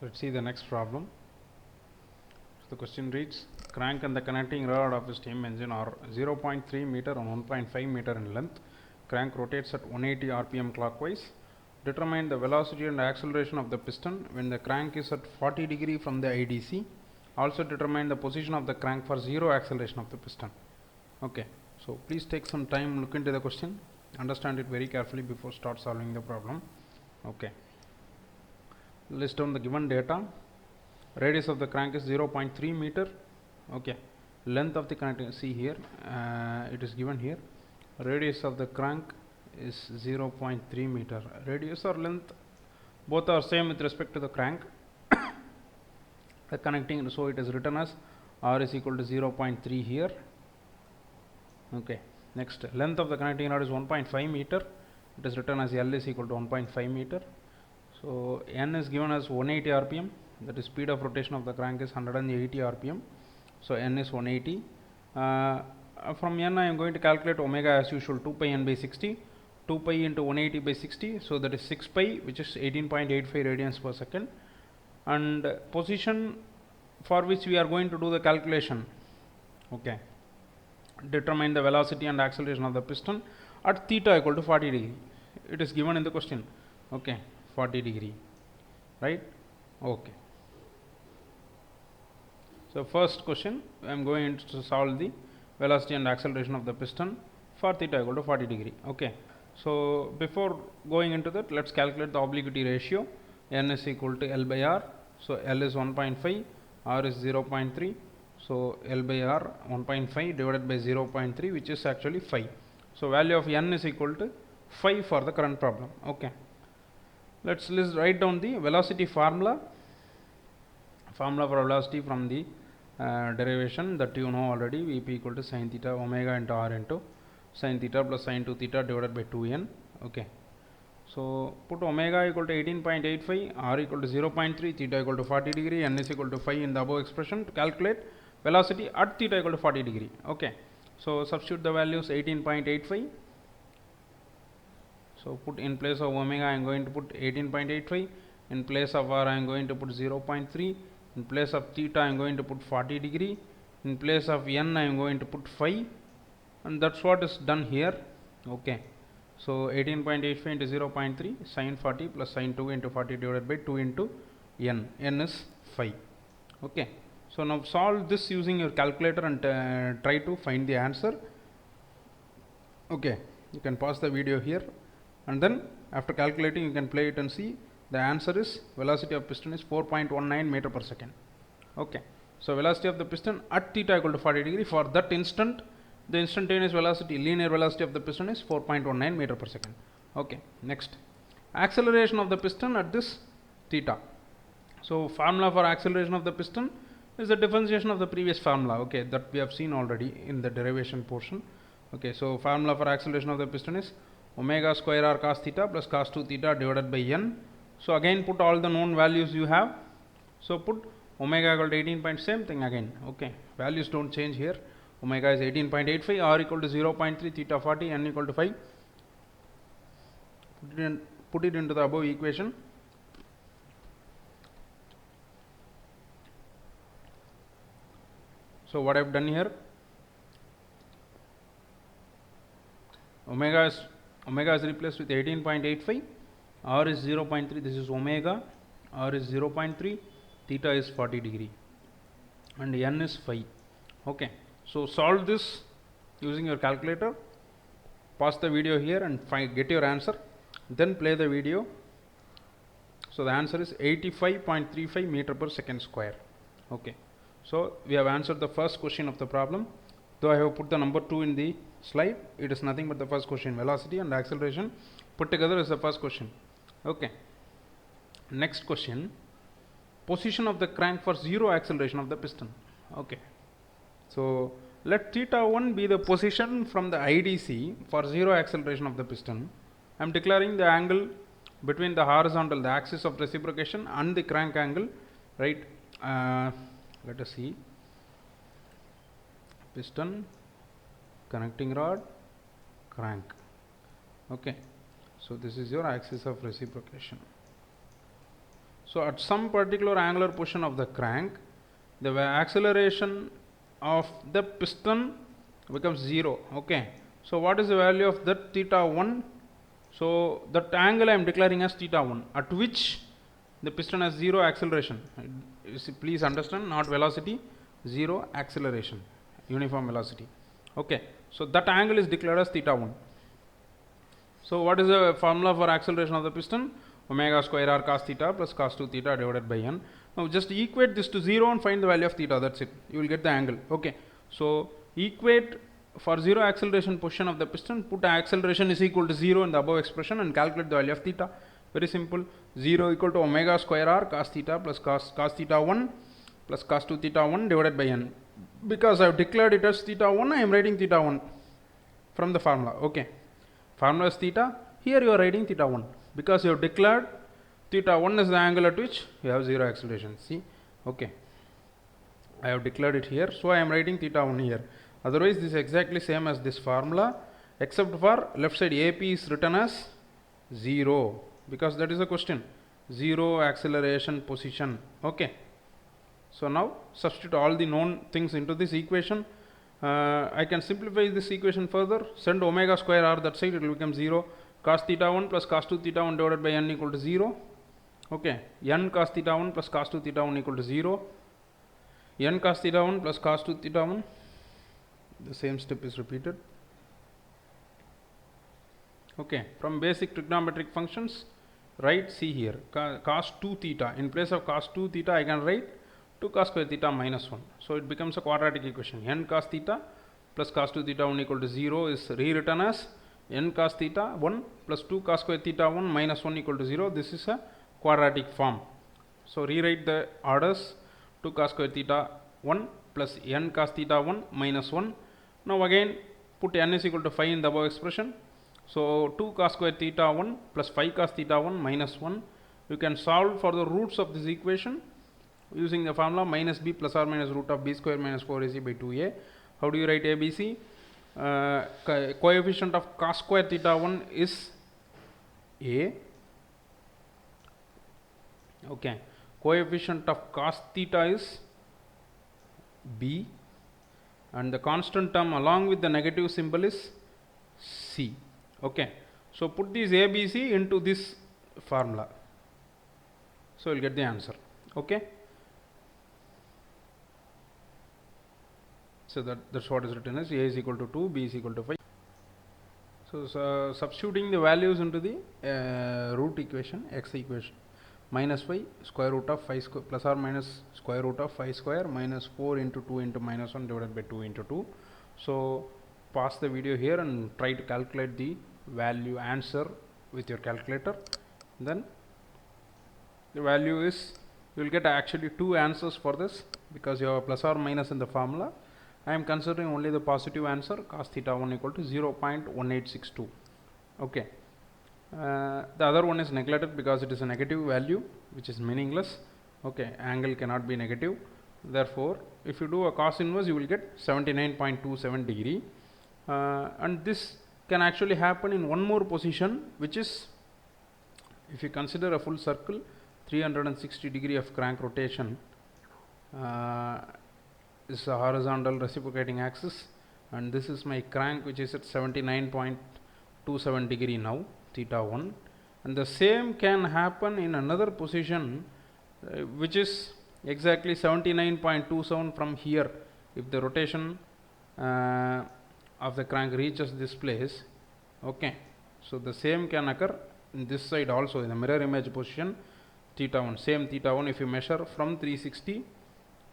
Let's see the next problem. So the question reads, crank and the connecting rod of a steam engine are 0.3 meter and 1.5 meter in length. Crank rotates at 180 rpm clockwise. Determine the velocity and acceleration of the piston when the crank is at 40 degree from the IDC. Also determine the position of the crank for zero acceleration of the piston. Okay, so please take some time, look into the question, understand it very carefully before start solving the problem. Okay, list down the given data. Radius of the crank is 0.3 meter. Okay, length of the crank, see here, it is given here. Radius of the crank is 0.3 meter. Radius or length both are same with respect to the crank. The connecting, so it is written as r is equal to 0.3 here. Okay, next, length of the connecting rod is 1.5 meter. It is written as L is equal to 1.5 meter. So n is given as 180 rpm, that is speed of rotation of the crank is 180 rpm. So n is 180. From n I am going to calculate omega as usual, 2 pi n by 60. 2 pi into 180 by 60, so that is 6 pi, which is 18.85 radians per second. And position for which we are going to do the calculation. Okay, determine the velocity and acceleration of the piston at theta equal to 40 degree. It is given in the question. Okay, 40 degree, right? Okay, so first question, I am going to solve the velocity and acceleration of the piston for theta equal to 40 degree. Okay, so before going into that, let's calculate the obliquity ratio. N is equal to L by R. So L is 1.5, R is 0.3. So L by R 1.5 divided by 0.3, which is actually 5. So value of N is equal to 5 for the current problem. Okay, let's write down the velocity formula. Formula for velocity from the derivation that you know already. Vp equal to sin theta omega into r into sin theta plus sin 2 theta divided by 2n. Okay, so put omega equal to 18.85, r equal to 0.3, theta equal to 40 degree, n is equal to 5 in the above expression to calculate velocity at theta equal to 40 degree. Okay, so substitute the values 18.85. So put in place of omega I am going to put 18.85, in place of r I am going to put 0.3, in place of theta I am going to put 40 degree, in place of n I am going to put 5, and that's what is done here. Okay, so 18.85 into 0.3 sin 40 plus sin 2 into 40 divided by 2 into n is 5. Okay, so now solve this using your calculator and try to find the answer. Okay, you can pause the video here, and then after calculating you can play it and see. The answer is velocity of piston is 4.19 meter per second. Okay, so velocity of the piston at theta equal to 40 degree, for that instant the instantaneous velocity, linear velocity of the piston is 4.19 meter per second. Okay, next, acceleration of the piston at this theta. So formula for acceleration of the piston is the differentiation of the previous formula. Okay, that we have seen already in the derivation portion. Okay, so formula for acceleration of the piston is omega square r cos theta plus cos 2 theta divided by n. So again put all the known values you have. So put omega equal to 18 same thing again. Okay, values don't change here. Omega is 18.85, r equal to 0.3, theta 40, n equal to 5. Put it into the above equation. So what I have done here, omega is replaced with 18.85, r is 0.3, this is omega, r is 0.3, theta is 40 degree, and n is 5. Okay, so solve this using your calculator. Pause the video here and get your answer, then play the video. So the answer is 85.35 meter per second square. Okay, so we have answered the first question of the problem. Though I have put the number 2 in the slide, it is nothing but the first question. Velocity and acceleration put together is the first question. Okay, next question, position of the crank for zero acceleration of the piston. Okay, so let theta 1 be the position from the IDC for zero acceleration of the piston. I am declaring the angle between the horizontal, the axis of reciprocation, and the crank angle, right? Let us see, piston, connecting rod, crank. Okay, so this is your axis of reciprocation. So at some particular angular position of the crank, the acceleration of the piston becomes 0. Okay. So what is the value of that theta 1? So that angle I am declaring as theta 1, at which the piston has 0 acceleration. Please understand, not velocity, 0 acceleration, uniform velocity. Okay. So that angle is declared as theta 1. So what is the formula for acceleration of the piston? Omega square r cos theta plus cos 2 theta divided by n. Now just equate this to 0 and find the value of theta. That's it. You will get the angle. Okay. So equate for 0 acceleration position of the piston, put acceleration is equal to 0 in the above expression and calculate the value of theta. Very simple. 0 equal to omega square r cos theta plus cos theta 1 plus cos 2 theta 1 divided by n. Because I have declared it as theta 1, I am writing theta 1 from the formula. Okay. Formula is theta. Here you are writing theta 1 because you have declared theta 1 is the angle at which you have 0 acceleration. See. Okay. I have declared it here. So I am writing theta 1 here. Otherwise this is exactly same as this formula, except for left side AP is written as 0 because that is the question. 0 acceleration position. Okay. So now substitute all the known things into this equation. I can simplify this equation further. Send omega square r that side, it will become 0. Cos theta 1 plus cos 2 theta 1 divided by n equal to 0. Okay. N cos theta 1 plus cos 2 theta 1 equal to 0. N cos theta 1 plus cos 2 theta 1. The same step is repeated. Okay. From basic trigonometric functions, write C here. Cos 2 theta. In place of cos 2 theta, I can write 2 cos square theta minus 1. So it becomes a quadratic equation. N cos theta plus cos 2 theta 1 equal to 0 is rewritten as n cos theta 1 plus 2 cos square theta 1 minus 1 equal to 0. This is a quadratic form. So rewrite the orders. 2 cos square theta 1 plus n cos theta 1 minus 1. Now again put n is equal to 5 in the above expression. So 2 cos square theta 1 plus 5 cos theta 1 minus 1. You can solve for the roots of this equation using the formula minus b plus or minus root of b square minus 4ac by 2a. How do you write ABC? Coefficient of cos square theta 1 is a. Okay. Coefficient of cos theta is b, and the constant term along with the negative symbol is c. Okay. So put this ABC into this formula. So you'll get the answer. Okay. So that's what is written as a is equal to 2, b is equal to 5. So substituting the values into the root equation, x equation, minus 5 square root of 5 square plus or minus square root of 5 square minus 4 into 2 into minus 1 divided by 2 into 2. So pause the video here and try to calculate the value answer with your calculator. Then the value is, you will get actually two answers for this because you have a plus or minus in the formula. I am considering only the positive answer, cos theta 1 equal to 0.1862. Okay. The other one is neglected because it is a negative value which is meaningless. Okay, angle cannot be negative. Therefore, if you do a cos inverse, you will get 79.27 degree. And this can actually happen in one more position, which is, if you consider a full circle, 360 degree of crank rotation. Is a horizontal reciprocating axis, and this is my crank which is at 79.27 degree now, theta 1, and the same can happen in another position which is exactly 79.27 from here. If the rotation of the crank reaches this place, okay, so the same can occur in this side also, in the mirror image position, theta 1, same theta 1 if you measure from 360.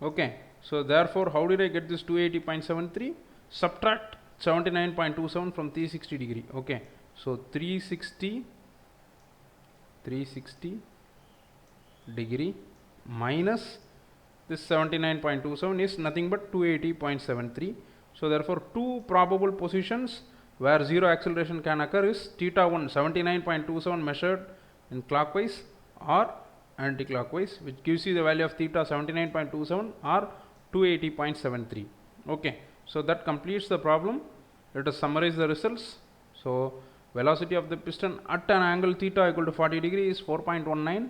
Okay. So therefore, how did I get this 280.73? Subtract 79.27 from 360 degree. Okay. So 360 degree minus this 79.27 is nothing but 280.73. So therefore, two probable positions where 0 acceleration can occur is theta 1 79.27 measured in clockwise or anti-clockwise, which gives you the value of theta 79.27 or 280.73. Okay, so that completes the problem. Let us summarize the results. So velocity of the piston at an angle theta equal to 40 degree is 4.19.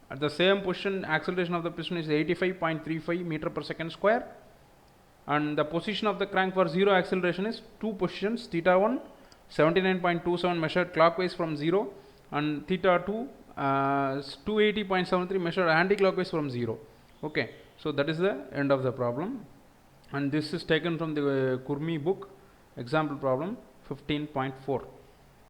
At the same position, acceleration of the piston is 85.35 meter per second square, and the position of the crank for zero acceleration is two positions, theta 1 79.27 measured clockwise from 0, and theta 2 280.73 measured anti-clockwise from 0. Okay, so that is the end of the problem, and this is taken from the Kurmi book, example problem 15.4.